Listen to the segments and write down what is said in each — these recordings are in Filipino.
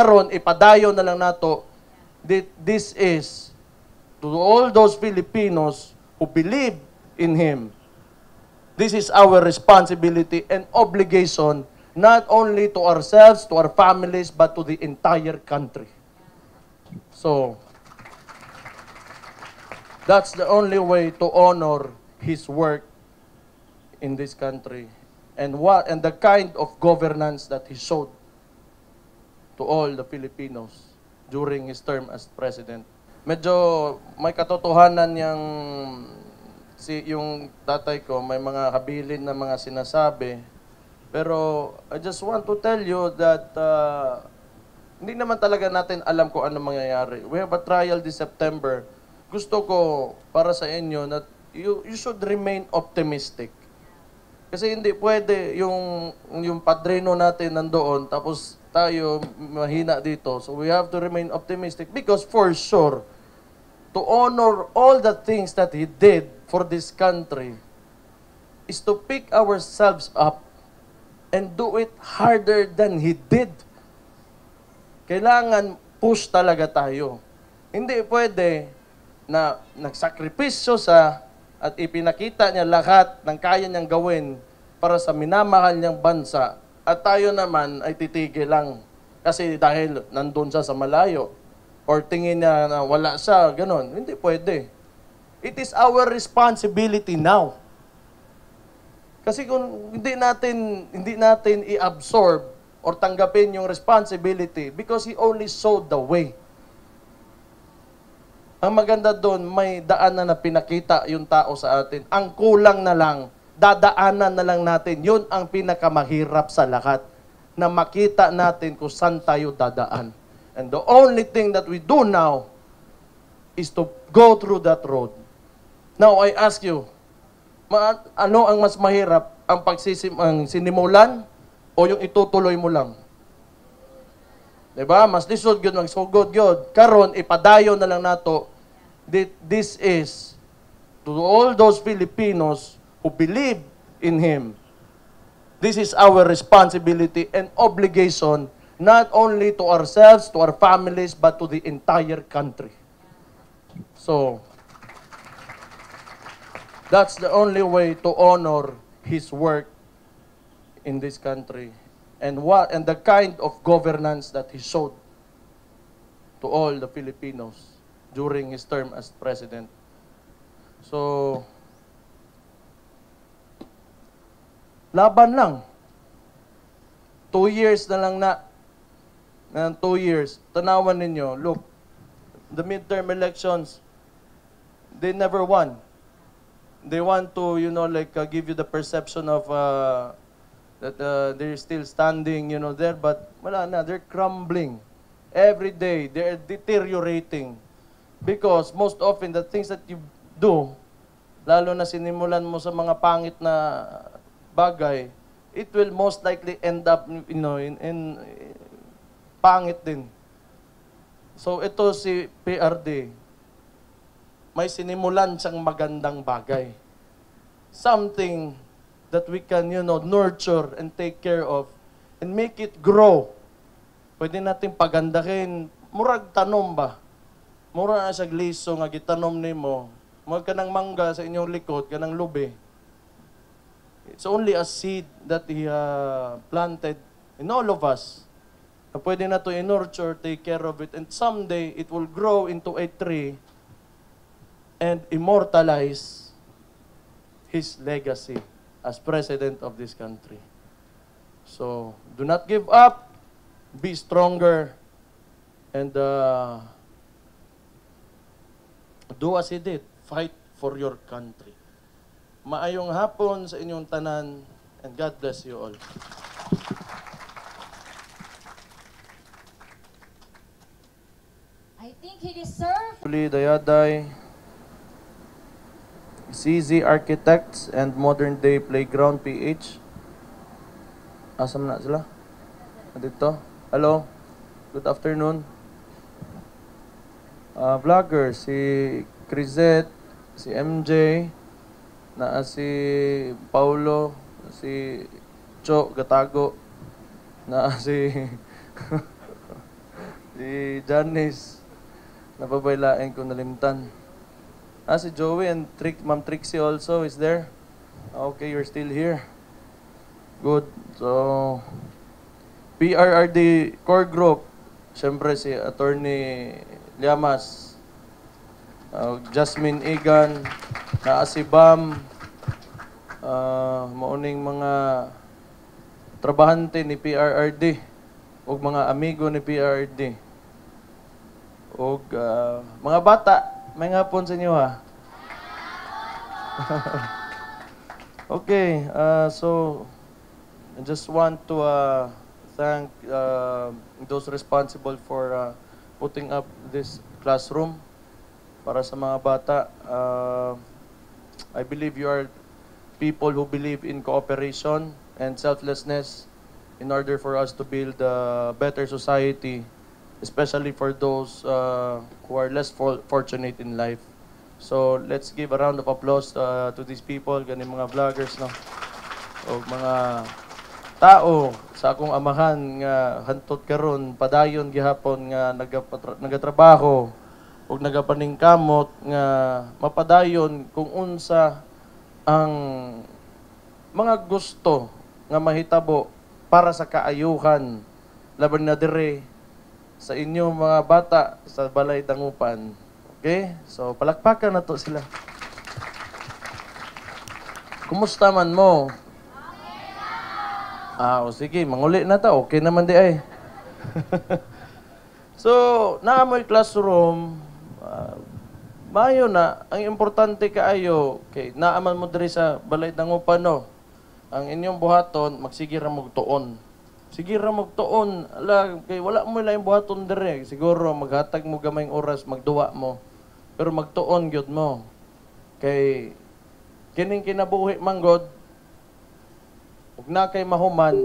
karon ipadayon na lang nato. This is to all those Filipinos who believe in Him. This is our responsibility and obligation, not only to ourselves, to our families, but to the entire country. So, that's the only way to honor His work in this country and the kind of governance that He showed to all the Filipinos during His term as President. Medyo may katotohanan yung tatay ko, may mga habilin na mga sinasabi. Pero I just want to tell you that hindi naman talaga natin alam kung ano mangyayari. We have a trial this September. Gusto ko para sa inyo na you should remain optimistic. Kasi hindi pwede yung padrino natin nandoon tapos tayo mahina dito. So we have to remain optimistic because for sure, to honor all the things that He did for this country is to pick ourselves up and do it harder than He did. Kailangan push talaga tayo. Hindi pwede na nagsakripisyo sa at ipinakita niya lahat ng kaya niyang gawin para sa minamahal niyang bansa at tayo naman ay titigil lang kasi dahil nandun siya sa malayo or tingin niya na wala siya, ganun. Hindi pwede. It is our responsibility now. Kasi kung hindi natin i-absorb or tanggapin yung responsibility because He only showed the way. Ang maganda doon, may daanan na pinakita yung tao sa atin. Ang kulang na lang, dadaanan na lang natin. Yun ang pinakamahirap sa lahat. Na makita natin kung saan tayo dadaan. And the only thing that we do now is to go through that road. Now, I ask you, ano ang mas mahirap? Ang sinimulan o yung itutuloy mo lang? Diba? Mas lisod yun, magsugod yun. Karon, ipadayon na lang nato. This is to all those Filipinos who believe in Him. This is our responsibility and obligation, not only to ourselves, to our families, but to the entire country. So, that's the only way to honor His work in this country. And the kind of governance that He showed to all the Filipinos during His term as President. So, laban lang. 2 years na lang na. 2 years. Tanawan ninyo, look, the midterm elections, they never won. They want to, give you the perception of that they're still standing, there, but wala na, they're crumbling. Every day, they're deteriorating. Because most often, the things that you do, lalo na sinimulan mo sa mga pangit na bagay, it will most likely end up, in pangit din. So, ito si PRD, may sinimulan siyang magandang bagay. Something that we can, nurture and take care of and make it grow. Pwede natin pagandahin. Murag tanom ba? Mura na siya gliso nga gitanom nimo. Murag ka ng mangga sa inyong likod, ka ng lubi. It's only a seed that He planted in all of us. Na pwede na to i-nurture, take care of it, and someday it will grow into a tree and immortalize His legacy as President of this country. So, do not give up. Be stronger. And do as He did. Fight for your country. Maayong hapon sa inyong tanan. And God bless you all. I think he deserves. Dayaday, CZ Architects and Modern Day Playground PH. Asam na sila? Dito. Hello. Good afternoon. Vlogger, si Crizette, si MJ, si Paulo, si Cho Gatago, si Si Janice, nababaylain ko nalimtan. Si Joey and Ma'am Trixie also is there. Okay, you're still here. Good. So, PRRD core group, siyempre si Attorney Llamas, Jasmine Igan, si Bam, mauning mga trabahante ni PRRD, o mga amigo ni PRRD, o mga bata, may ngapon sa inyo ha. Okay, so I just want to thank those responsible for putting up this classroom para sa mga bata. I believe you are people who believe in cooperation and selflessness in order for us to build a better society, especially for those who are less fortunate in life. So let's give a round of applause to these people, gani mga vloggers, no? O mga tao sa akong amahan nga hantot karon padayon gihapon nga nagatrabaho ug nagapaningkamot nga mapadayon kung unsa ang mga gusto nga mahitabo para sa kaayuhan laban na dire sa inyong mga bata sa balay Dangupan. Okay? So palakpakan na to sila. Kumusta man mo? O sige, manguli na ta. Okay naman di ay. So, naamoy classroom, mayo na, ang importante kaayo, okay, naaman mo diri sa balay Dangupan, no? Ang inyong buhaton, magsigira magtuon. Sigira magtuon, ala, kay wala mo lang buhaton diri. Siguro, maghatag mo gamayng oras, magduwa mo. Pero magtuon, gyud mo. Kay, kining kinabuhi manggod, ug na kay mahuman,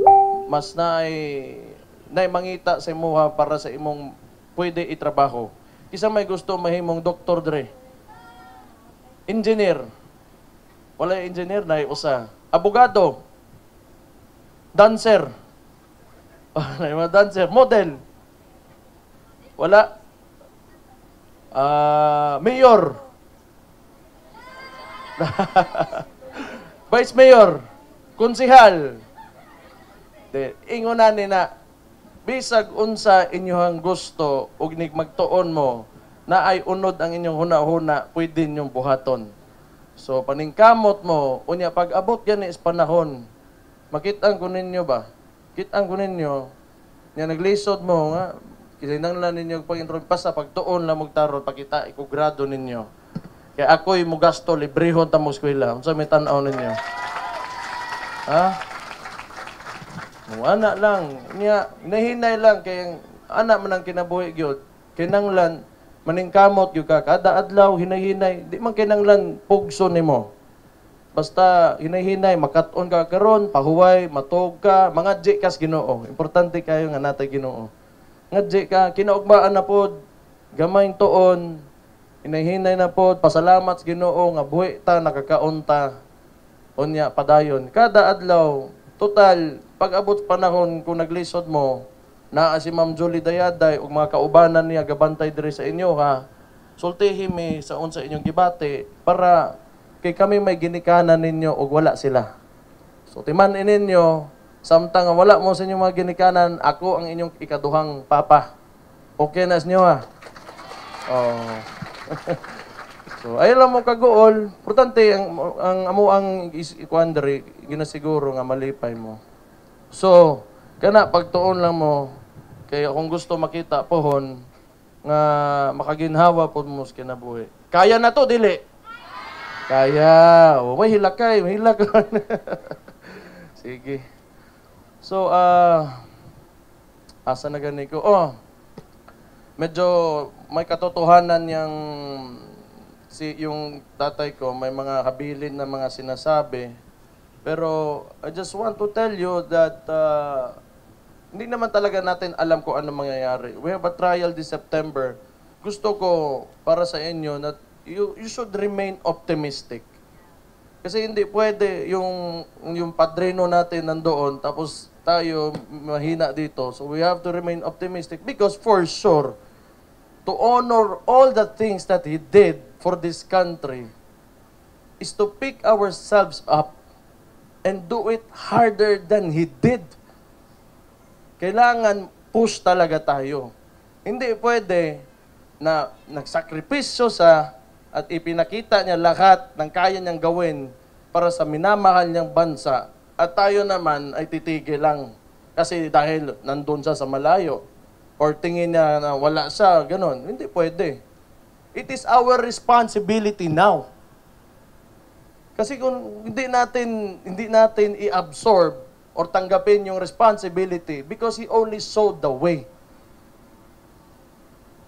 mas naay mangita sa imuha para sa imong pwede itrabaho. Kisa may gusto mahimong doktor dre. Engineer. Wala engineer na usa. Abogado. Dancer. Mga dancer. Model. Wala. Mayor. Vice Mayor. Konsihal. Ingunan ni na, bisag unsa inyohang gusto ug magtuon mo na ay unod ang inyong huna-huna, pwede ninyong buhaton. So, paningkamot mo, unya pag-abot yan is panahon, makitaan ko ninyo ba? Kitaan ko ninyo, nga naglisod mo nga, kinanglan ninyo pag-enroll pa sa pagtuon lang magtarot, pakita, ikugrado ninyo. Kaya ako'y mugasto, librehon tamong eskwela. Unsa may tanaw ninyo? Ha? Anak lang. Niya, nahinay lang. Kaya anak man ang kinabuhi gyud. Kinanglan, maningkamot gyud ka. Kada adlaw, hinay-hinay. Di man kinanglan, pugso nimo. Basta hinay-hinay, makaton ka karon, pahuway, matog ka, mga di kas Ginoo. Importante kayo nga natay Ginoo. Nga di ka, kinaugmaan na pod, gamayng tuon, hinay-hinay na pod, pasalamat sa Ginoo, nga buhi ta, nakakaunta. Unya, padayon. Kada adlaw, total, pag-abot panahon kung naglisod mo, naa si Ma'am Julie Dayaday ug mga kaubanan niya gabantay diri sa inyo ha. Sultihi mi sa unsa inyong gibate para kay kami may ginikanan ninyo ug wala sila. So timan ninyo samtang wala mo sa inyong mga ginikanan, ako ang inyong ikaduhang papa. Okay na inyo ha. Oh. So, ayaw lang mo kagool. Importante, ang amo ang ikuandari, ginasiguro nga malipay mo. So, kana pagtuon lang mo, kaya kung gusto makita pohon, nga makaginhawa po mo sa kinabuhi. Kaya na to, dili? Kaya. O, may hilakay, may hilakay. Sige. So, asa na gani ko? Medyo may katotohanan yung yung tatay ko, may mga habilin na mga sinasabi. Pero I just want to tell you that hindi naman talaga natin alam kung ano mangyayari. We have a trial this September. Gusto ko para sa inyo na you should remain optimistic. Kasi hindi pwede yung padrino natin nandoon tapos tayo mahina dito. So we have to remain optimistic because for sure, to honor all the things that He did for this country is to pick ourselves up and do it harder than He did. Kailangan push talaga tayo. Hindi pwede na nagsakripisyo sa at ipinakita niya lahat ng kaya niyang gawin para sa minamahal niyang bansa at tayo naman ay titigil lang kasi dahil nandun siya sa malayo or tingin niya na wala siya, ganun. Hindi pwede. It is our responsibility now. Kasi kung hindi natin i-absorb or tanggapin yung responsibility because He only showed the way.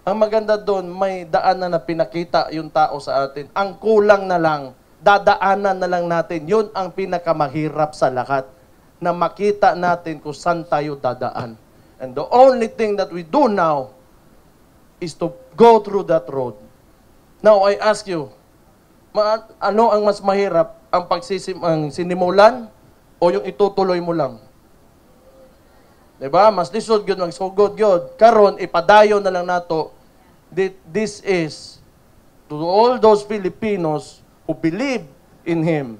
Ang maganda doon, may daanan na pinakita yung tao sa atin. Ang kulang na lang, dadaanan na lang natin. Yun ang pinakamahirap sa lahat. Na makita natin kung saan tayo dadaan. And the only thing that we do now is to go through that road. Now, I ask you, ano ang mas mahirap? Ang sinimulan o yung itutuloy mo lang? Diba? Mas lisod yun, magsugod yun. Karon, ipadayo na lang nato. This is to all those Filipinos who believe in Him.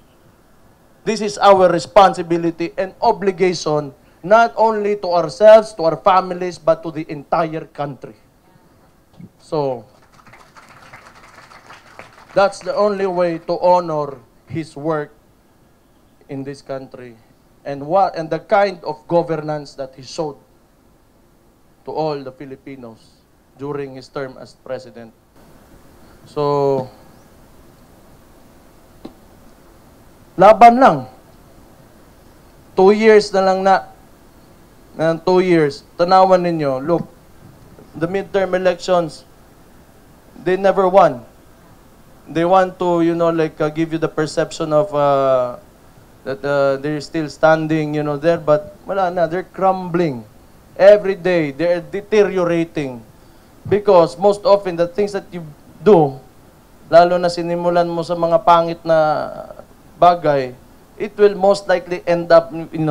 This is our responsibility and obligation, not only to ourselves, to our families, but to the entire country. So, that's the only way to honor His work in this country and the kind of governance that He showed to all the Filipinos during His term as President. So, laban lang. 2 years na lang na. 2 years. Tanawan ninyo, look, the midterm elections, they never won. They want to, give you the perception of that they're still standing, there, but wala na, they're crumbling. Every day, they're deteriorating. Because most often, the things that you do, lalo na sinimulan mo sa mga pangit na bagay, it will most likely end up, in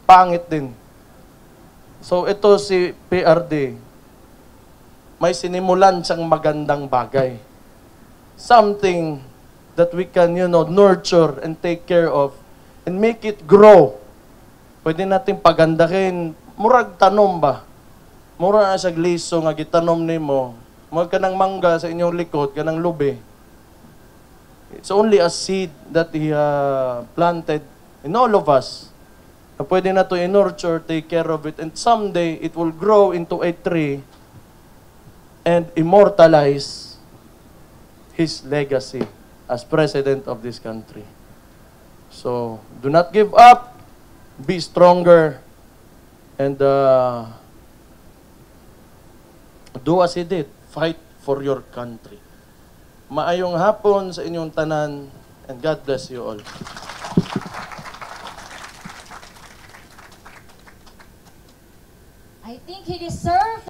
pangit din. So, ito si PRD, may sinimulan siyang magandang bagay. Something that we can, nurture and take care of and make it grow. Pwede natin pagandahin. Murag tanom ba? Mura na sa gliso nga gitanom nimo. Mag ka ng mangga sa inyong likod, ka ng lubi. It's only a seed that He planted in all of us. Na pwede na to i-nurture, take care of it, and someday it will grow into a tree and immortalize His legacy as President of this country. So, do not give up. Be stronger. And do as He did. Fight for your country. Maayong hapon sa inyong tanan, and God bless you all. I think he deserves